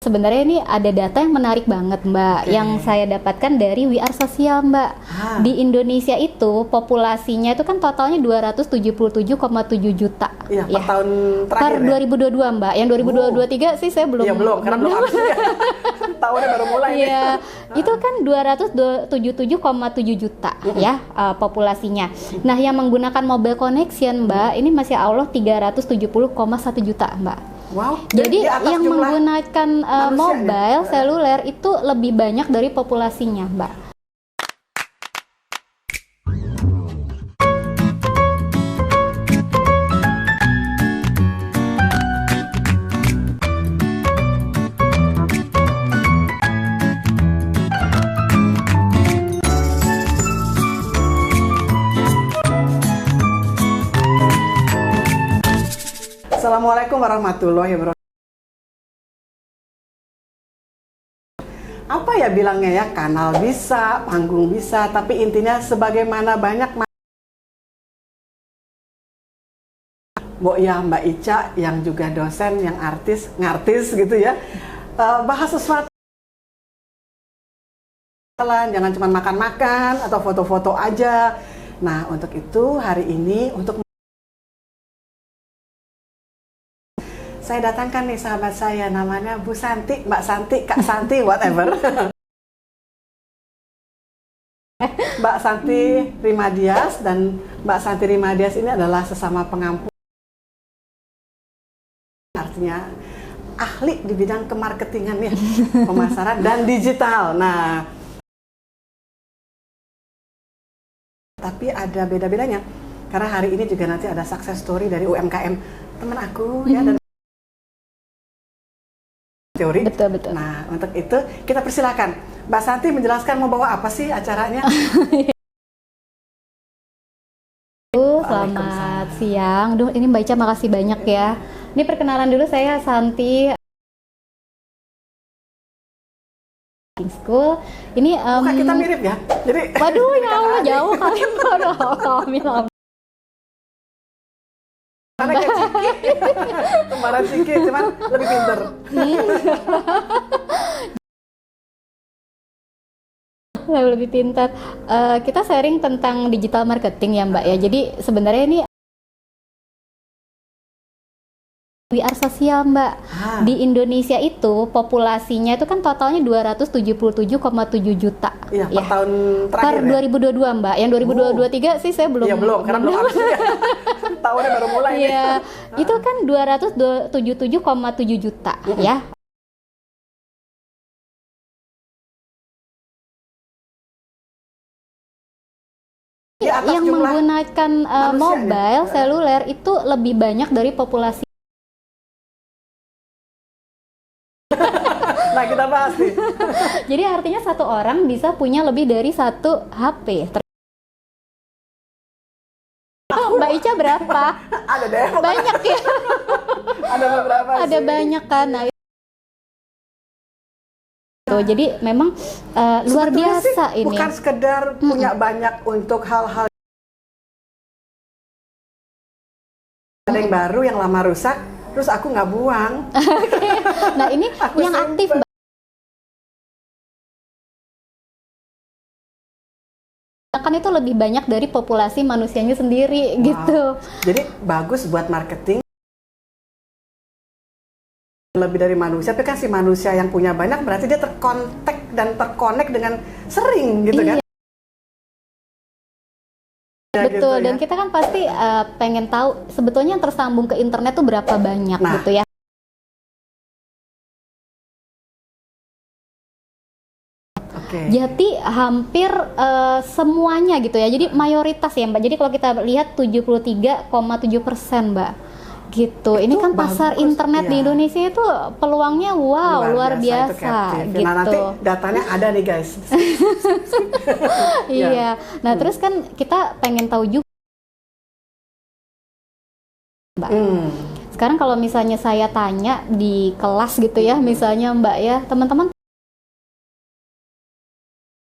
sebenarnya ini ada data yang menarik banget Mbak, yang saya dapatkan dari We Are Social Mbak. Di Indonesia itu populasinya itu kan totalnya 277,7 juta. Iya, per tahun terakhir per 2022 Mbak. Yang 2023 sih saya belum. Iya, belum, karena belum habis ya. Tahunnya baru mulai nih. Iya, itu kan 277,7 juta ya populasinya. Nah, yang menggunakan mobile connection Mbak, ini masya Allah 370,1 juta Mbak. Wow. Jadi yang menggunakan mobile seluler itu lebih banyak dari populasinya Mbak. Assalamualaikum warahmatullahi wabarakatuh. Apa ya bilangnya ya, kanal bisa, panggung bisa, tapi intinya sebagaimana banyak Mbak ya, Mbak Ica yang juga dosen, yang ngartis gitu ya, bahas sesuatu. Jangan cuma makan-makan atau foto-foto aja. Nah, untuk itu hari ini saya datangkan nih sahabat saya, namanya Bu Santi, Mbak Santi, Kak Santi, whatever. Mbak Santi Rimadias, dan Mbak Santi Rimadias ini adalah sesama pengampu. Artinya ahli di bidang kemarketingan ya, pemasaran dan digital. Nah, tapi ada beda-bedanya. Karena hari ini juga nanti ada success story dari UMKM teman aku ya, dan teori. Betul. Nah, untuk itu kita persilakan Mbak Santi menjelaskan mau bawa apa sih acaranya. Selamat siang. Duh, ini Mbak Ica makasih banyak ya. Ini perkenalan dulu, saya Santi School. Ini Muka kita mirip ya. Jadi waduh ya Allah, jauh kali Mbak. Karena kayak Ciki, kembaran Ciki, cuman lebih pinter. Lebih pintar. Kita sharing tentang digital marketing ya Mbak ya. Jadi sebenarnya ini We Are Social Mbak. Di Indonesia itu populasinya itu kan totalnya 277,7 juta. Iya, per tahun terakhir per 2022 Mbak. Yang 2023 sih saya belum. Iya, belum, karena belum habis ya. Tahunnya baru mulai nih. Iya, itu kan 277,7 juta ya. Yang menggunakan mobile seluler itu lebih banyak dari populasi. Nah, kita bahas nih. Jadi artinya satu orang bisa punya lebih dari satu HP. Mbak Ica berapa? Ada deh. Banyak ya. Ada beberapa sih. Ada banyak kan. Nah, jadi memang luar biasa sih, ini. bukan sekedar punya banyak untuk hal-hal ada yang baru, yang lama rusak, terus aku nggak buang. Nah, ini yang aktif Mbak. Kan itu lebih banyak dari populasi manusianya sendiri gitu. Jadi bagus buat marketing. Lebih dari manusia, tapi kan si manusia yang punya banyak berarti dia terkontak dan terkonek dengan sering gitu kan. Betul, gitu, dan ya. kita kan pasti pengen tahu sebetulnya yang tersambung ke internet tuh berapa banyak gitu ya. Jadi hampir semuanya gitu ya. Jadi mayoritas ya Mbak. Jadi kalau kita lihat 73,7% Mbak. Gitu. Ini kan pasar internet di Indonesia itu peluangnya luar biasa gitu. Nah, nanti datanya ada nih guys. Iya. Nah, terus kan kita pengen tahu juga Mbak. Sekarang kalau misalnya saya tanya di kelas gitu ya, misalnya Mbak ya, teman-teman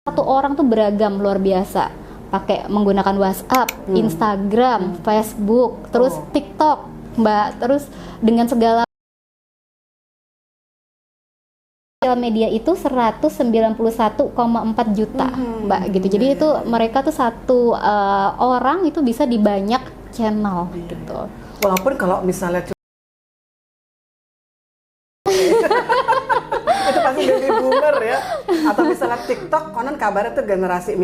satu orang tuh beragam luar biasa, pakai menggunakan WhatsApp, Instagram, Facebook, terus TikTok Mbak, terus dengan segala sosial media itu 191,4 juta, Mbak, gitu. Jadi itu mereka tuh satu orang itu bisa di banyak channel, gitu. Walaupun kalau misalnya itu pasti baby boomer ya, atau misalnya TikTok, konon kabarnya tuh generasi.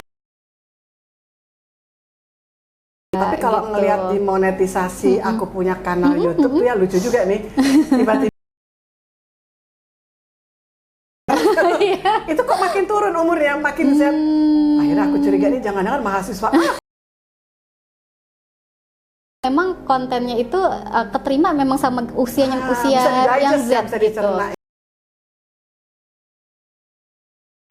Tapi kalau ngelihat di monetisasi, aku punya kanal YouTube tuh ya lucu juga nih, tiba-tiba itu kok makin turun umurnya, makin Z. Akhirnya aku curiga ini jangan-jangan mahasiswa. Memang kontennya itu keterima memang sama usianya usia yang Z gitu.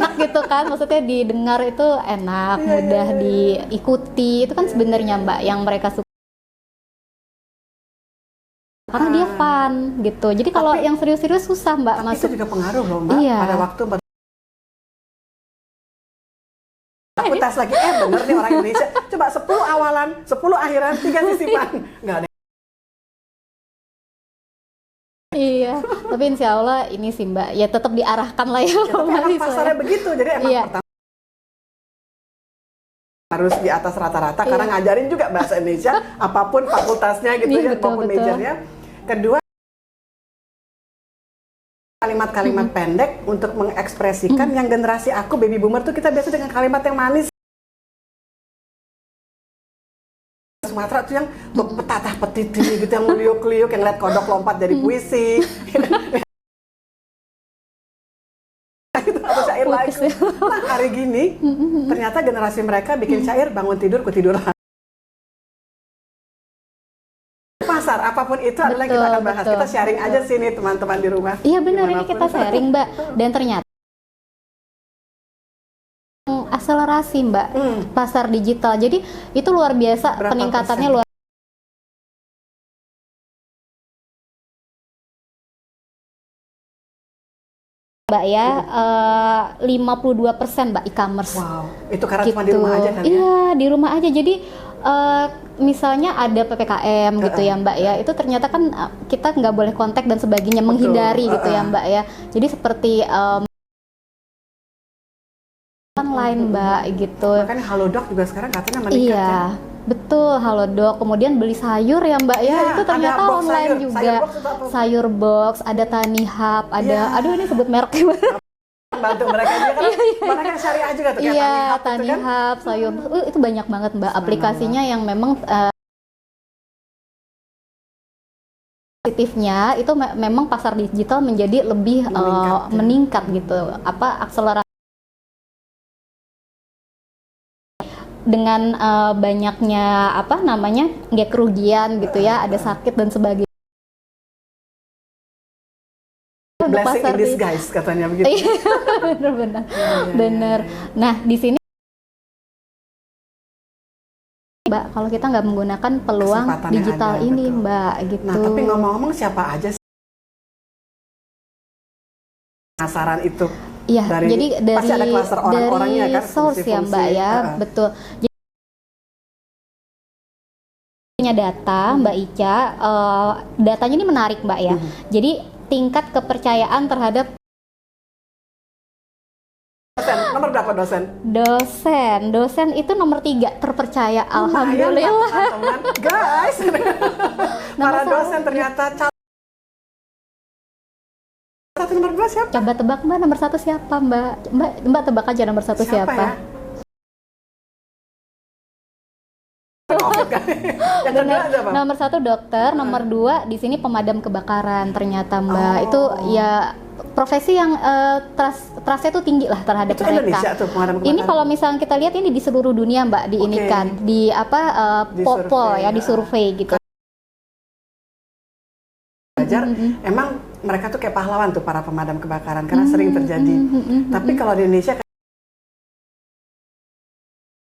Enak gitu kan, maksudnya didengar itu enak, mudah diikuti. Itu kan sebenarnya Mbak yang mereka suka. Karena dia fun gitu. Jadi kalau yang serius-serius susah Mbak masuk. Itu juga pengaruh loh Mbak. Pada waktu aku tes lagi, bener nih orang Indonesia. Coba 10 awalan, 10 akhiran, 3 sisipan. Nggak ada. Iya, tapi insya Allah ini sih Mbak, ya tetap diarahkan lah ya. Tapi emang pasarnya begitu, jadi emang pertama harus di atas rata-rata, karena ngajarin juga bahasa Indonesia, apapun fakultasnya gitu ya, apapun majornya. Kedua, kalimat-kalimat pendek untuk mengekspresikan yang generasi aku baby boomer tuh kita biasa dengan kalimat yang manis. Sumatera tuh yang petatah petiti gitu, yang liuk-liuk, yang lihat kodok lompat dari puisi. Atau syair lagu. Nah hari gini ternyata generasi mereka bikin syair bangun tidur ku tidur. Pasar apapun itu adalah kita akan bahas. Kita sharing aja sini teman-teman di rumah. Iya benar, ini kita sharing Mbak. Dan ternyata akselerasi Mbak pasar digital. Jadi itu luar biasa. Berapa peningkatannya luar Mbak ya, 52% Mbak e-commerce. Wow, itu karena cuma di rumah aja kan ya? Iya, di rumah aja. Jadi misalnya ada PPKM gitu ya Mbak ya, itu ternyata kan kita nggak boleh kontak dan sebagainya, menghindari gitu ya Mbak ya. Jadi seperti online Mbak gitu. Makanya Halodoc juga sekarang katanya meningkat. Iya, betul, Halodoc. Kemudian beli sayur ya Mbak ya, itu ternyata online sayur juga. Sayur box, ada Tani Hub, ada, aduh ini sebut mereknya. Bantu mereka juga kan, mereka syariah juga tuh kayak Tani Hub, sayur, itu banyak banget Mbak aplikasinya yang memang positifnya itu memang pasar digital menjadi lebih meningkat gitu, akselerasi dengan banyaknya nggak kerugian gitu ya, ada sakit dan sebagainya. Blessing in disguise katanya begitu. Bener. Nah di sini Mbak, kalau kita nggak menggunakan peluang digital ini Mbak gitu. Nah tapi ngomong-ngomong siapa aja sih penasaran itu? Iya, jadi pasti ada klaster orang-orangnya kan, source ya Mbak ya, betul. Jadi punya data Mbak Ica, datanya ini menarik Mbak ya. Jadi tingkat kepercayaan terhadap dosen, nomor berapa dosen? Dosen itu nomor 3 terpercaya, alhamdulillah. Teman-teman, guys, para dosen ternyata satu nomor 2 siapa? Coba tebak Mbak, nomor 1 siapa Mbak tebak aja nomor 1 siapa? Ya? Nomor 1 dokter, nomor 2 di sini pemadam kebakaran ternyata Mbak. Itu ya profesi yang trustnya tuh tinggi lah terhadap itu mereka. Indonesia tuh pemadam kebakaran. Ini kalau misalnya kita lihat ini di seluruh dunia Mbak, di ini kan di Popol ya, di survei gitu. Emang mereka tuh kayak pahlawan tuh para pemadam kebakaran karena sering terjadi. Tapi kalau di Indonesia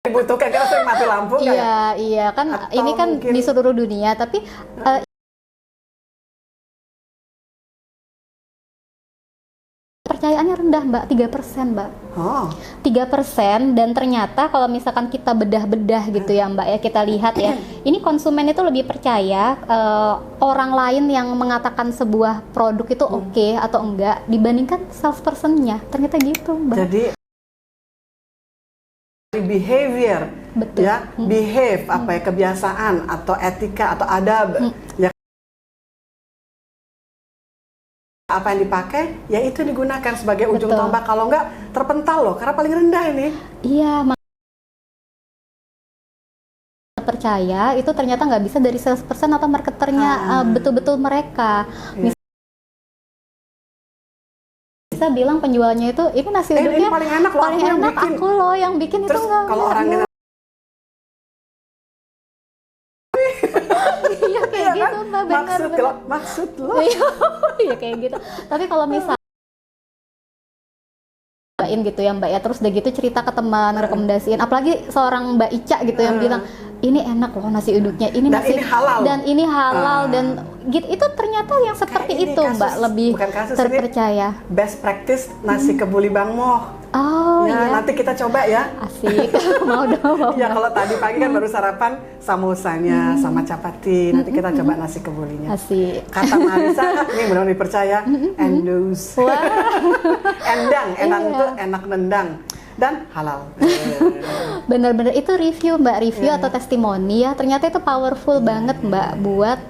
dibutuhkan karena sering mati lampu kan? Iya kan. Atau ini kan di seluruh dunia, tapi kepercayaannya rendah Mbak, 3% Mbak. Oh. 3%, dan ternyata kalau misalkan kita bedah-bedah gitu ya Mbak ya, kita lihat ya, ini konsumen itu lebih percaya orang lain yang mengatakan sebuah produk itu oke atau enggak dibandingkan salesperson-nya. Ternyata gitu Mbak. Jadi behavior, betul. Ya, behave apa ya, kebiasaan atau etika atau adab, ya apa yang dipakai, ya itu digunakan sebagai ujung Betul. tombak. Kalau enggak terpental loh, karena paling rendah ini. Iya, percaya itu ternyata nggak bisa dari salesperson atau marketernya betul-betul mereka. Bisa bilang penjualnya itu ini nasi uduknya ini paling enak loh, paling enak aku loh yang bikin. Terus itu nggak. kalau orangnya iya kayak gitu Mbak, benar. Maksud lo iya kayak gitu. Tapi kalau misalnya gitu ya Mbak ya, terus udah gitu cerita ke teman, rekomendasiin, apalagi seorang Mbak Ica gitu yang bilang ini enak loh nasi uduknya, ini dan nasi ini halal, dan ini halal dan gitu, itu ternyata yang seperti itu kasus, Mbak lebih terpercaya. Best practice nasi kebuli Bang Moh. Oh ya, nanti kita coba ya. Asik. Mau dong. Ya kalau tadi pagi kan baru sarapan samosanya sama capati, nanti kita coba nasi kebulinya. Asik. Kata Marisa, ini benar dipercaya, endus. Wow. Endang itu enak nendang dan halal. Bener-bener itu review Mbak, review atau testimoni ya, ternyata itu powerful banget Mbak buat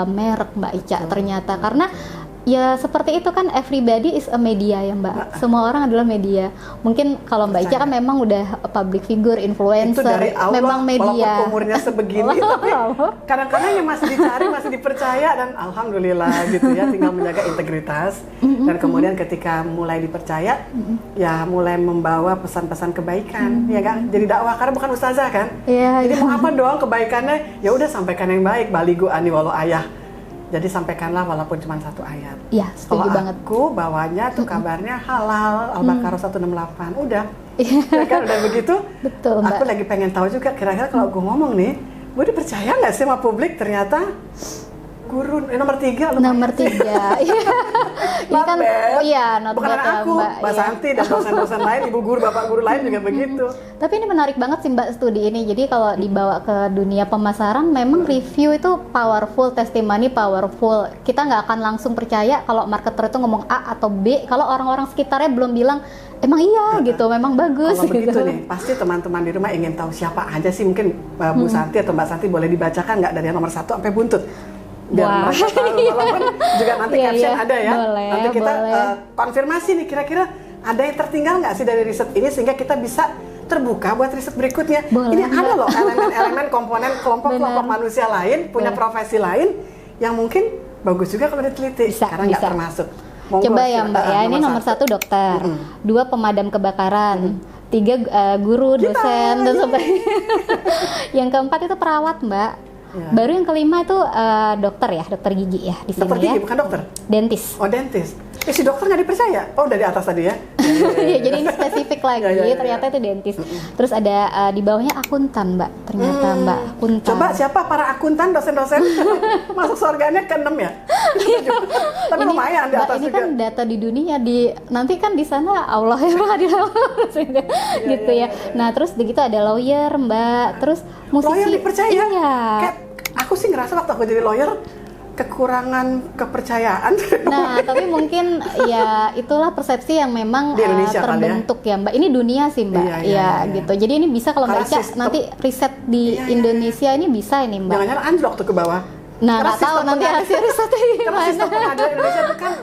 merek Mbak Ica ternyata, karena ya seperti itu kan, everybody is a media ya Mbak. Semua orang adalah media. Mungkin kalau Mbak Ica kan memang udah public figure, influencer, itu dari Allah, memang media. Walaupun umurnya sebegini, tapi kadang-kadang yang masih dicari, masih dipercaya, dan alhamdulillah gitu ya, tinggal menjaga integritas. Dan kemudian ketika mulai dipercaya, ya mulai membawa pesan-pesan kebaikan, ya kan? Jadi dakwah, karena bukan ustazah kan? Jadi mau apa doang kebaikannya? Ya udah sampaikan yang baik, baligu ani walau ayah. Jadi sampaikanlah walaupun cuma 1 ayat. Iya, setuju banget. Aku bawanya tuh kabarnya halal, Al-Baqarah 168. Udah. Ya kan udah begitu. Betul, Mbak. Aku lagi pengen tahu juga kira-kira kalau gue ngomong nih, gue dipercaya nggak sih sama publik? Ternyata guru nomor 3. Nomor 3. Ini kan not bukan bad ya, aku, Mbak Iya. Santi dan dosen-dosen lain, ibu guru, bapak guru lain juga begitu. Tapi ini menarik banget sih Mbak studi ini. Jadi kalau dibawa ke dunia pemasaran, memang review itu powerful, testimoni powerful. Kita nggak akan langsung percaya kalau marketer itu ngomong A atau B kalau orang-orang sekitarnya belum bilang emang iya gitu, memang bagus. Kalau gitu. begitu nih, pasti teman-teman di rumah ingin tahu siapa aja sih, mungkin Bu Santi atau Mbak Santi boleh dibacakan nggak dari yang nomor 1 sampai buntut? Biar mereka tahu, walaupun juga nanti caption ada ya. Boleh, nanti kita konfirmasi nih, kira-kira ada yang tertinggal nggak sih dari riset ini sehingga kita bisa terbuka buat riset berikutnya. Boleh, ini ada loh elemen-elemen komponen kelompok-kelompok manusia lain, punya profesi lain yang mungkin bagus juga kalau diteliti, karena nggak termasuk. Monggo, coba ya Mbak ya, ini nomor 1 dokter, 2 pemadam kebakaran, 3 guru, dosen, dan sebagainya. Yang keempat itu perawat Mbak. Baru yang kelima itu dokter ya, dokter gigi ya di sini. Dokter gigi bukan dokter? Dentis. Oh dentis. Si dokter nggak dipercaya? Oh dari atas tadi ya? Iya, jadi ini spesifik lagi, ternyata itu dentis. Terus ada di bawahnya akuntan Mbak, ternyata Mbak akuntan. Coba siapa para akuntan, dosen-dosen masuk surganya ke-6 ya? Tapi lumayan di atas ini juga. kan data di dunia, nanti kan di sana Allah yang gitu ya. Nah terus begitu ada lawyer Mbak, terus musisi. Lawyer dipercaya? Iya. Kayak aku sih ngerasa waktu aku jadi lawyer kekurangan kepercayaan. Nah, tapi mungkin ya itulah persepsi yang memang terbentuk ya Mbak. Ini dunia sih Mbak, iya, gitu. Jadi ini bisa kalau Mbak Ica nanti riset di Indonesia ini bisa ini Mbak. Jangan-jangan anjlok tuh ke bawah. Nah, nggak tahu nanti hasil risetnya gimana. Karena sistem pengadilan Indonesia itu kan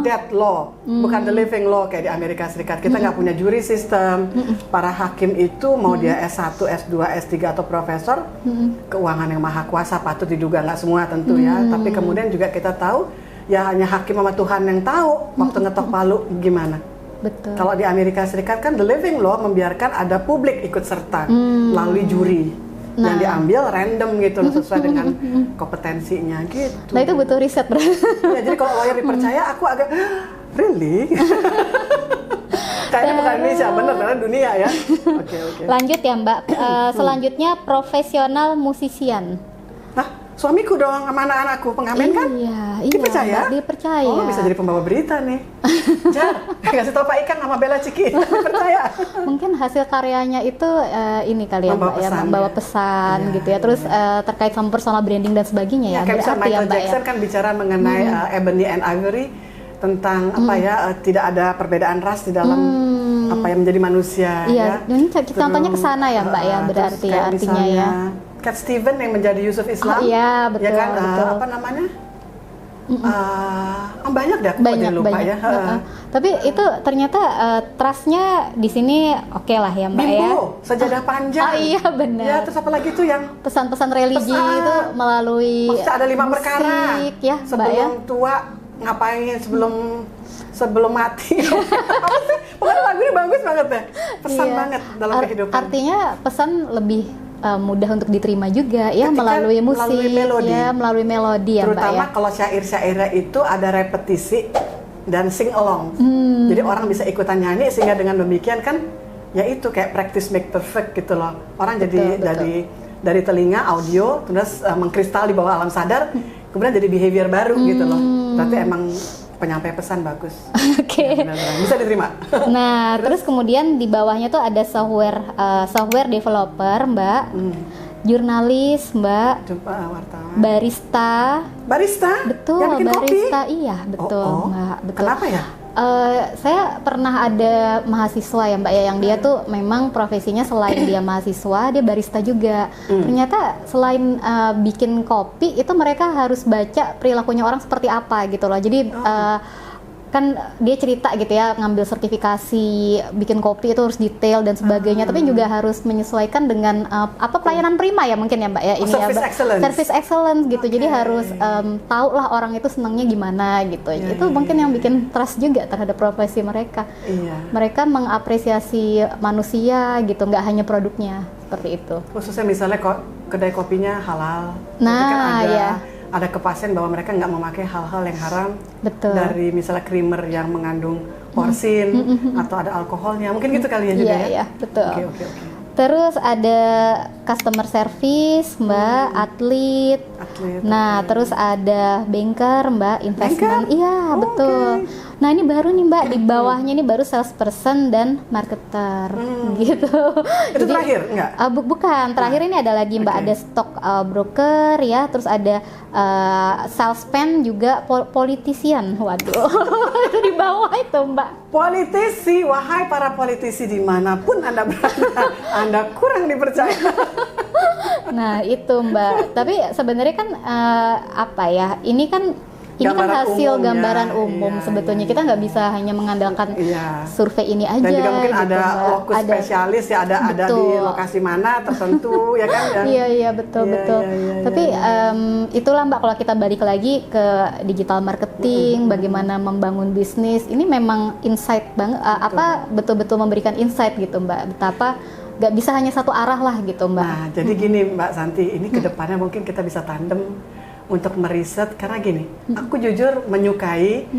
dead law, bukan the living law kayak di Amerika Serikat. Kita nggak punya juri system. Para hakim itu mau dia S1, S2, S3 atau profesor, keuangan yang maha kuasa patut diduga, nggak semua tentu ya. Tapi kemudian juga kita tahu, ya hanya hakim sama Tuhan yang tahu waktu ngetok palu gimana. Betul. Kalau di Amerika Serikat kan the living law membiarkan ada publik ikut serta melalui juri. Yang diambil random gitu loh, sesuai dengan kompetensinya gitu. Nah itu butuh riset berarti. Ya, jadi kalau lawyer dipercaya, aku agak really? Kayaknya bukan Indonesia, bener karena dunia ya. Oke. Lanjut ya Mbak. Selanjutnya profesional musisian. Nah, suamiku dong sama anak-anakku pengamen kan? Iya, Dipercaya? Dipercaya. Oh, bisa jadi pembawa berita nih. Jar, kasih tau Pak Ikang sama Bella Ciki. Percaya. Mungkin hasil karyanya itu ini kali ya Membawa Mbak ya, pesan, membawa ya. pesan Iya, gitu ya. Terus terkait sama personal branding dan sebagainya ya. Kayak bisa Berarti Michael Mbak Jackson kan bicara mengenai Ebony and Ivory tentang apa ya, tidak ada perbedaan ras di dalam apa yang menjadi manusia. Iya, ya. ini contohnya ke sana ya Mbak ya, berarti ya artinya ya. Cat Steven yang menjadi Yusuf Islam. Oh, iya, betul, Ya kan, betul. apa namanya? Banyak deh, aku banyak lupa banyak. ya. Tapi itu ternyata trustnya di sini oke lah ya Mbak ya. Bimbo, sejadah panjang. Oh iya benar. Ya, terus apa lagi tuh yang Pesan-pesan religi itu melalui maksudnya ada 5 perkara ya Mbak sebelum ya. tua ngapain, sebelum mati. Apa sih? Pokoknya lagu ini bagus banget deh. Pesan Iya. banget dalam kehidupan. Artinya pesan lebih mudah untuk diterima juga ya, Ketika melalui musik, melalui melodi. ya melalui melodi ya Mbak ya. Terutama kalau syair-syairnya itu ada repetisi dan sing along. Jadi orang bisa ikutan nyanyi, sehingga dengan demikian kan ya itu kayak practice make perfect gitu loh. Orang Betul. dari telinga audio terus mengkristal di bawah alam sadar, kemudian jadi behavior baru gitu loh. Berarti emang penyampai pesan bagus. Oke. Ya, benar-benar. Bisa diterima. Nah, terus kemudian di bawahnya tuh ada software developer, Mbak. Jurnalis, Mbak. Jumpa wartawan. Barista. Betul, Yang bikin barista. kopi? Iya, betul, Mbak. Betul. Kenapa ya? Saya pernah ada mahasiswa ya Mbak ya, yang dia tuh memang profesinya selain dia mahasiswa, dia barista juga. Ternyata selain bikin kopi, itu mereka harus baca perilakunya orang seperti apa gitu loh. Jadi kan dia cerita gitu ya, ngambil sertifikasi bikin kopi itu harus detail dan sebagainya, tapi juga harus menyesuaikan dengan apa pelayanan prima ya mungkin ya Mbak ya, ini service ya excellence. Service excellence gitu. Jadi harus tahu lah orang itu senangnya gimana gitu. Itu mungkin yang bikin trust juga terhadap profesi mereka. Iya. Mereka mengapresiasi manusia gitu, nggak hanya produknya, seperti itu. Khususnya misalnya kok kedai kopinya halal. Nah, Berarti kan ya. ada kepastian bahwa mereka nggak memakai hal-hal yang haram. Betul. Dari misalnya creamer yang mengandung porsin atau ada alkoholnya, mungkin gitu kali ya juga Iya, ya. iya, betul. Oke. Terus ada customer service, Mbak, atlet. Nah, terus ada banker, Mbak, investment. Banker? Iya, betul. Nah, ini baru nih, Mbak, di bawahnya ini baru salesperson dan marketer. Gitu. Itu terakhir enggak? Bukan, terakhir ini ada lagi Mbak, ada stock broker ya, terus ada salesman juga, politician. Waduh, itu di bawah itu Mbak. Politisi, wahai para politisi dimanapun Anda berada, Anda kurang dipercaya. Nah itu Mbak, tapi sebenarnya kan apa ya, ini kan Gambaran hasil umum, gambaran ya. umum Iya, sebetulnya. Kita nggak bisa hanya mengandalkan survei ini aja. Dan juga mungkin gitu, ada Mbak. lokus spesialis ya, ada di lokasi mana tertentu ya kan? Iya betul. Tapi itulah Mbak, kalau kita balik lagi ke digital marketing, bagaimana membangun bisnis, ini memang insight banget, betul-betul memberikan insight gitu Mbak. Betapa nggak bisa hanya satu arah lah gitu Mbak. Nah, jadi gini Mbak Santi, ini kedepannya mungkin kita bisa tandem untuk meriset, karena gini, aku jujur menyukai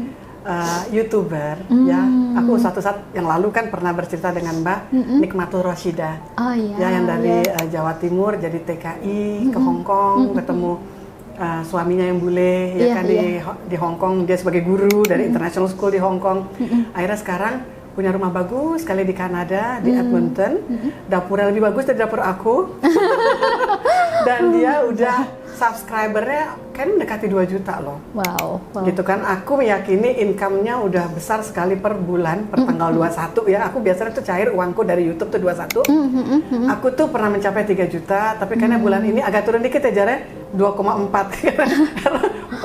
YouTuber ya. Aku suatu saat yang lalu kan pernah bercerita dengan Mbak Nikmatul Roshida. Oh iya. Ya, yang dari Jawa Timur jadi TKI ke Hong Kong, ketemu suaminya yang bule ya kan di Hong Kong, dia sebagai guru dari International School di Hong Kong. Akhirnya sekarang punya rumah bagus sekali di Kanada, di Edmonton. Dapurnya lebih bagus dari dapur aku. Dan dia udah subscribernya kayaknya mendekati 2 juta loh. Wow. Gitu kan, aku meyakini income-nya udah besar sekali per bulan, per tanggal 21 ya. Aku biasanya tuh cair uangku dari YouTube tuh 21. Aku tuh pernah mencapai 3 juta, tapi kayaknya bulan ini agak turun dikit ya Jare, 2,4. Karena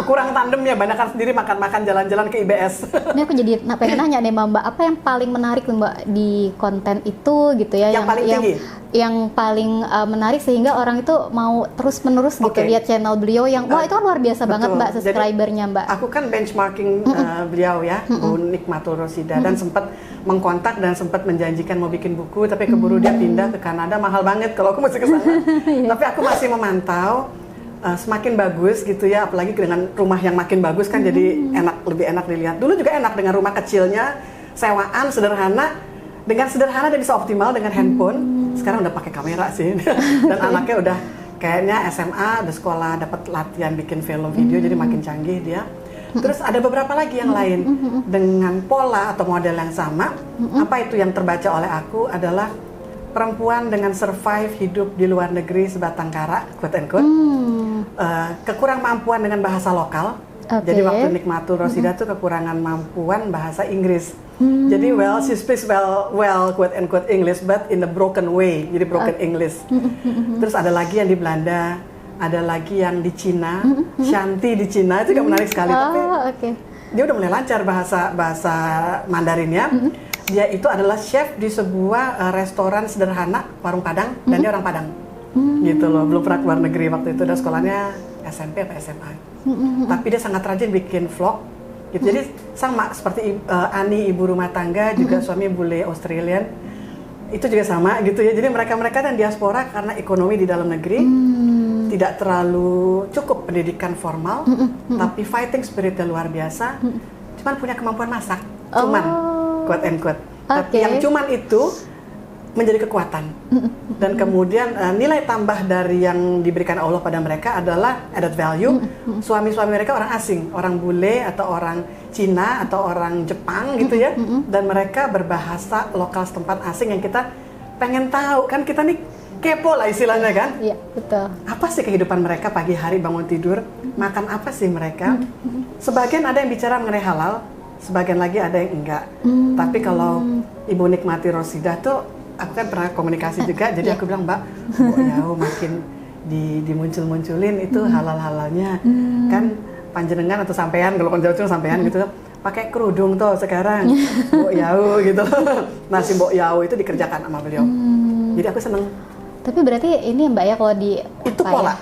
kurang tandemnya, banyakan sendiri makan-makan jalan-jalan ke IBS. Ini aku jadi pengen nanya nih Mbak, apa yang paling menarik Mbak di konten itu gitu ya? Yang paling tinggi? Yang paling menarik sehingga orang itu mau terus-menerus gitu lihat channel beliau yang wah itu kan luar biasa banget Mbak subscribernya Mbak. Aku kan benchmarking beliau ya, Bu Nikmatul Roshida, dan sempat mengkontak dan sempat menjanjikan mau bikin buku, tapi keburu dia pindah ke Kanada, mahal banget kalau aku mesti ke sana. Tapi aku masih memantau. Semakin bagus gitu ya, apalagi dengan rumah yang makin bagus kan jadi lebih enak dilihat. Dulu juga enak dengan rumah kecilnya, sewaan sederhana, dengan sederhana dia bisa optimal dengan handphone. Sekarang udah pakai kamera sih, dan anaknya udah kayaknya SMA ada sekolah dapat latihan bikin film video, jadi makin canggih dia. Terus ada beberapa lagi yang lain dengan pola atau model yang sama. Apa itu yang terbaca oleh aku adalah perempuan dengan survive hidup di luar negeri sebatang kara, quote and quote. Kekurang mampuan dengan bahasa lokal. Jadi waktu Nikmatul Rosida tuh kekurangan mampuan bahasa Inggris. Jadi she speaks well quote and quote English but in a broken way. Jadi broken English. Terus ada lagi yang di Belanda, ada lagi yang di Cina, Shanti di Cina itu juga menarik sekali. Tapi dia udah mulai lancar bahasa Mandarinnya. Dia itu adalah chef di sebuah restoran sederhana, warung Padang, dan dia orang Padang. Gitu loh, belum pernah keluar negeri waktu itu, dan sekolahnya SMP atau SMA. Tapi dia sangat rajin bikin vlog. Gitu. Jadi sama seperti Ani, ibu rumah tangga, juga suami bule Australian. Itu juga sama gitu ya. Jadi mereka-mereka dan diaspora karena ekonomi di dalam negeri tidak terlalu cukup pendidikan formal, tapi fighting spiritnya luar biasa. Cuman punya kemampuan masak, cuman quote and quote. Yang cuman itu menjadi kekuatan. Dan kemudian nilai tambah dari yang diberikan Allah pada mereka adalah added value. Suami-suami mereka orang asing, orang bule atau orang Cina atau orang Jepang gitu ya. Dan mereka berbahasa lokal setempat asing yang kita pengen tahu. Kan kita nih kepo lah istilahnya kan. Iya, betul. Apa sih kehidupan mereka pagi hari bangun tidur? Makan apa sih mereka? Sebagian ada yang bicara mengenai halal, sebagian lagi ada yang enggak. Tapi kalau Ibu Nikmati Rosida tuh, aku kan pernah komunikasi juga, jadi aku bilang, Mbak, makin dimuncul-munculin itu halal-halalnya. Kan panjenengan atau sampean, kalau Jawa itu sampean gitu, pakai kerudung tuh sekarang, Mbok Yau gitu. Nasi Mbok Yau itu dikerjakan sama beliau. Jadi aku seneng. Tapi berarti ini Mbak ya, kalau itu pola,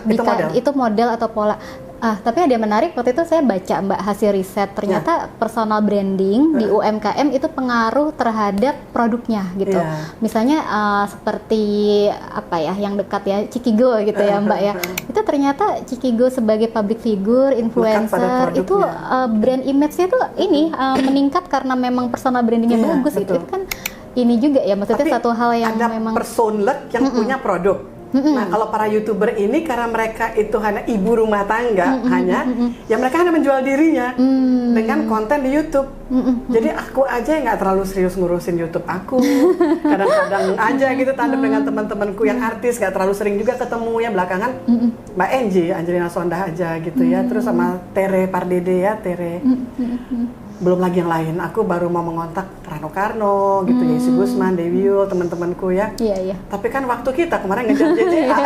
itu model atau pola. Tapi ada yang menarik, waktu itu saya baca Mbak hasil riset, ternyata personal branding di UMKM itu pengaruh terhadap produknya gitu. Misalnya seperti apa ya, yang dekat ya, Cikigo gitu ya Mbak ya. Itu ternyata Cikigo sebagai public figure, influencer, itu brand image-nya tuh ini meningkat karena memang personal brandingnya bagus. Itu kan ini juga ya, maksudnya satu hal yang ada memang personal yang punya produk. Nah, kalau para YouTuber ini karena mereka itu hanya ibu rumah tangga, ya mereka hanya menjual dirinya dengan konten di YouTube. Jadi aku aja yang nggak terlalu serius ngurusin YouTube aku. Kadang-kadang aja gitu tandem dengan teman-temanku yang artis, nggak terlalu sering juga ketemu ya belakangan. Mbak Angelina Sondah aja gitu ya, terus sama Tere Pardede ya, Tere. Belum lagi yang lain, aku baru mau mengontak Rano Karno gitu, Yesi Gusman, Dewi Yul, teman-temanku ya. Tapi kan waktu kita kemarin ngejar JJA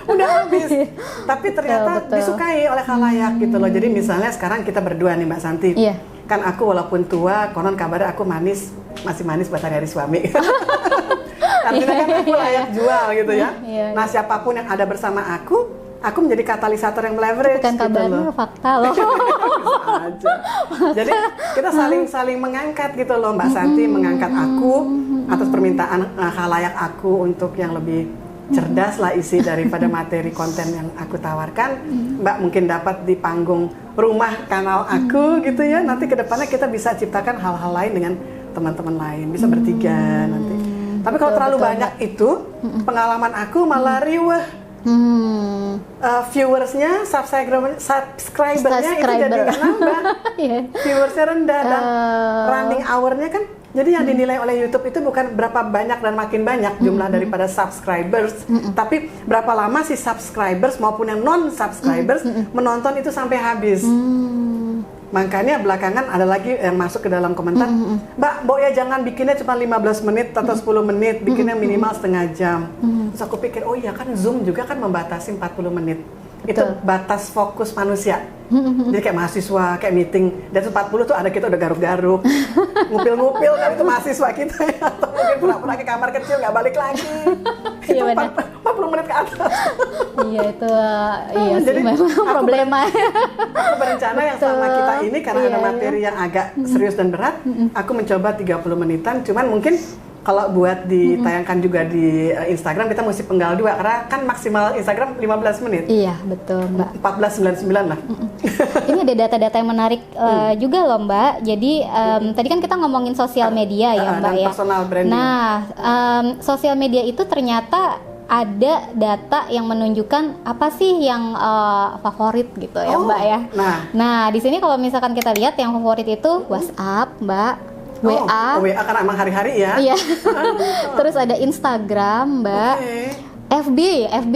udah habis. Tapi ternyata disukai oleh khalayak gitu loh. Jadi misalnya sekarang kita berdua nih Mbak Santi. Kan aku walaupun tua, konon kabarnya aku manis, masih manis buat hari-hari suami. Artinya kan aku layak jual gitu ya. Nah, siapapun yang ada bersama aku menjadi katalisator yang meleverage. Bukan kabarnya, fakta loh. Bisa aja. Jadi kita saling mengangkat gitu loh, Mbak Santi mengangkat aku atas permintaan khalayak aku untuk yang lebih cerdas lah isi daripada materi konten yang aku tawarkan. Mbak mungkin dapat di panggung rumah kanal aku gitu ya. Nanti kedepannya kita bisa ciptakan hal-hal lain dengan teman-teman lain, bisa bertiga nanti. Tapi kalau terlalu banyak itu, pengalaman aku malah riweh. Viewersnya, subscribernya itu jadi nggak nambah. Viewersnya rendah dan running hournya kan. Jadi yang dinilai oleh YouTube itu bukan berapa banyak dan makin banyak jumlah daripada subscribers, tapi berapa lama si subscribers maupun yang non subscribers menonton itu sampai habis. Makanya belakangan ada lagi yang masuk ke dalam komentar, Mbak ya jangan bikinnya cuma 15 menit atau 10 menit, bikinnya minimal setengah jam. Terus aku pikir, oh iya kan Zoom juga kan membatasi 40 menit. Itu batas fokus manusia. Jadi kayak mahasiswa, kayak meeting, dari 40 tuh ada kita udah garuk-garuk, ngupil-ngupil kan itu mahasiswa kita ya. Atau mungkin pura-pura ke kamar kecil nggak balik lagi. Itu 40 menit ke atas. Itu jadi memang problema. Aku berencana yang sama kita ini karena ada materi yang agak serius dan berat, aku mencoba 30 menitan, cuman mungkin kalau buat ditayangkan juga di Instagram kita mesti penggal 2 karena kan maksimal Instagram 15 menit. Iya, betul, Mbak. 14.99 lah. Ini ada data-data yang menarik juga loh, Mbak. Jadi tadi kan kita ngomongin sosial media ya, Mbak dan ya. Personal branding. Nah, sosial media itu ternyata ada data yang menunjukkan apa sih yang favorit gitu ya Mbak ya. Nah di sini kalau misalkan kita lihat yang favorit itu WhatsApp Mbak, WA. WA karena emang hari-hari ya. Iya. Terus ada Instagram Mbak. FB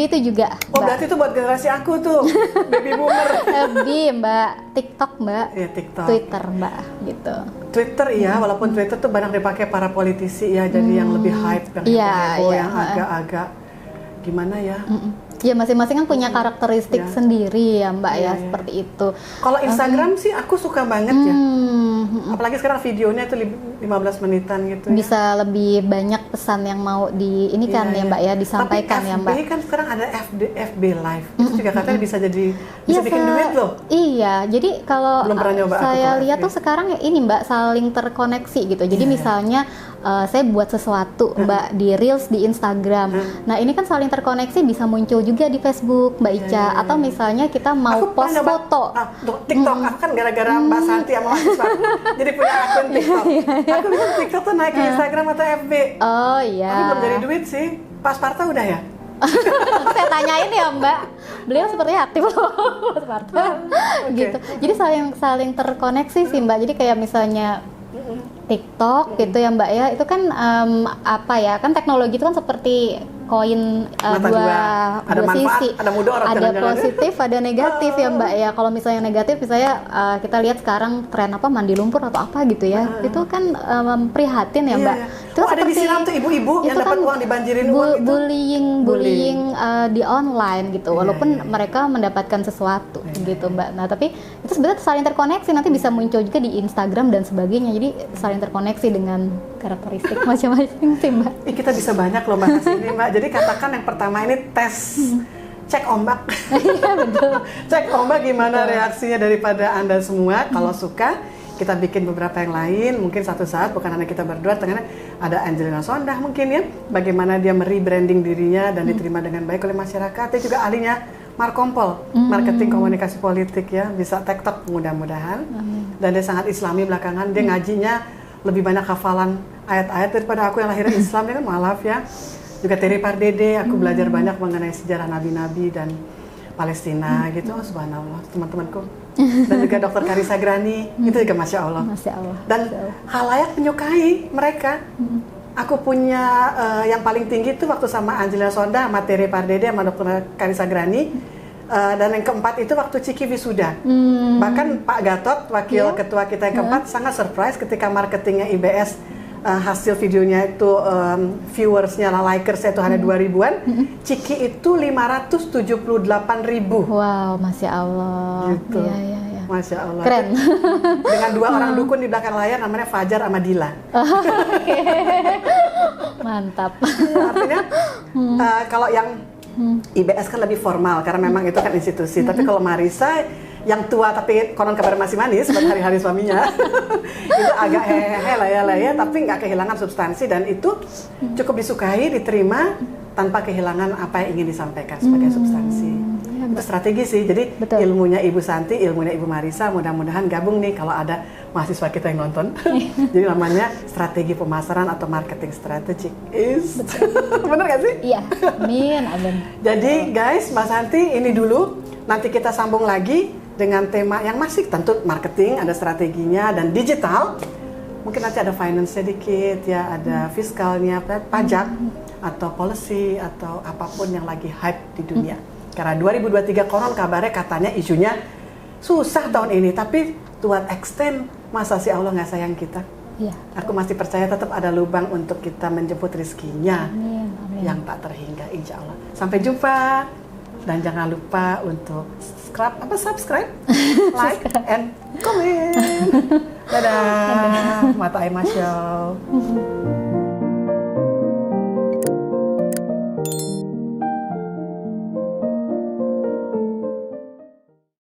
itu juga. Oh Mbak. Berarti itu buat generasi aku tuh, baby boomer. FB Mbak, TikTok Mbak. Iya TikTok. Twitter Mbak, gitu. Twitter iya, walaupun Twitter tuh banyak dipakai para politisi ya, jadi yang lebih hype, yang heboh, yang agak-agak gimana ya? Ya masing-masing kan punya karakteristik sendiri ya Mbak ya, seperti itu. Kalau Instagram sih aku suka banget ya. Apalagi sekarang videonya itu 15 menitan gitu bisa ya. Lebih banyak pesan yang mau di ini kan ya Mbak ya, disampaikan. Tapi ya Mbak. Tapi kan sekarang ada FB Live. Itu juga katanya bisa bikin duit loh. Iya, jadi kalau saya lihat FB. tuh sekarang ya ini Mbak saling terkoneksi gitu. Jadi misalnya saya buat sesuatu Mbak di Reels di Instagram. Nah, ini kan saling terkoneksi bisa muncul juga di Facebook Mbak Ica atau misalnya kita mau post foto. TikTok aku kan gara-gara Mbak Santi sama mahasiswa jadi punya akun TikTok. Aku bisa TikTok tuh naik ke Instagram atau FB. Oh iya. Tapi belum jadi duit sih. Pas Parta udah ya? Saya tanyain ya Mbak, beliau sepertinya aktif loh Mas Parta. Gitu. Jadi saling terkoneksi sih Mbak. Jadi kayak misalnya TikTok gitu ya Mbak ya, itu kan apa ya, kan teknologi itu kan seperti koin dua sisi, ada positif, ada negatif ya Mbak ya. Kalau misalnya negatif, misalnya kita lihat sekarang tren apa mandi lumpur atau apa gitu ya, itu kan prihatin ya Mbak. Itu ada di Silam tuh ibu-ibu yang dapat uang dibanjirin uang itu. Bullying di online gitu, walaupun mereka mendapatkan sesuatu gitu Mbak. Nah tapi itu sebenarnya saling terkoneksi, nanti bisa muncul juga di Instagram dan sebagainya. Jadi saling terkoneksi dengan karakteristik macam-macam sih Mbak. Kita bisa banyak loh bahas ini Mbak. Jadi katakan yang pertama ini tes cek ombak. Iya betul. Cek ombak gimana reaksinya daripada Anda semua. Kalau suka kita bikin beberapa yang lain, mungkin satu saat bukan hanya kita berdua, tengahnya ada Angelina Sondah mungkin ya, bagaimana dia merebranding dirinya dan diterima dengan baik oleh masyarakat. Dia juga ahlinya Markompol, marketing komunikasi politik ya, bisa TikTok mudah-mudahan. Dan dia sangat Islami belakangan, dia ngajinya lebih banyak hafalan ayat-ayat daripada aku yang lahirnya Islam ya kan, maaf ya. Juga Terry Pardede, aku belajar banyak mengenai sejarah nabi-nabi dan Palestina gitu, subhanallah teman-temanku. Dan juga Dr. Karissa Grani, itu juga Masya Allah. Dan khalayak menyukai mereka. Aku punya yang paling tinggi itu waktu sama Angelina Sondah, sama Terry Pardede, sama Dr. Karissa Grani. Dan yang keempat itu waktu Ciki wisuda. Bahkan Pak Gatot, wakil ketua kita yang keempat, sangat surprise ketika marketingnya IBS hasil videonya itu viewersnya, likersnya itu hanya 2.000-an, Ciki itu 578.000. Wow, Masya Allah. Gitu. Ya. Masya Allah. Keren. Dengan dua orang dukun di belakang layar namanya Fajar sama Dila. Mantap. Artinya kalau yang IBS kan lebih formal karena memang itu kan institusi. Tapi kalau Marissa yang tua tapi konon kabar masih manis seperti hari-hari suaminya itu agak hehehe lah ya, tapi nggak kehilangan substansi dan itu cukup disukai, diterima tanpa kehilangan apa yang ingin disampaikan sebagai substansi. Itu strategi sih. Jadi ilmunya Ibu Santi, ilmunya Ibu Marissa, mudah-mudahan gabung nih kalau ada mahasiswa kita yang nonton. Jadi namanya strategi pemasaran atau marketing strategic. Bener gak sih? Iya. Amin. Jadi guys, Mbak Santi ini dulu. Nanti kita sambung lagi dengan tema yang masih tentu marketing, ada strateginya dan digital. Mungkin nanti ada finance sedikit ya, ada fiskalnya, pajak atau policy atau apapun yang lagi hype di dunia. Karena 2023 konon kabarnya katanya isunya susah tahun ini, tapi to what extent masa sih Allah nggak sayang kita? Iya. Aku masih percaya tetap ada lubang untuk kita menjemput rezekinya yang tak terhingga, insya Allah. Sampai jumpa. Dan jangan lupa untuk subscribe, like, and comment. Dadah, Mata Aima Show.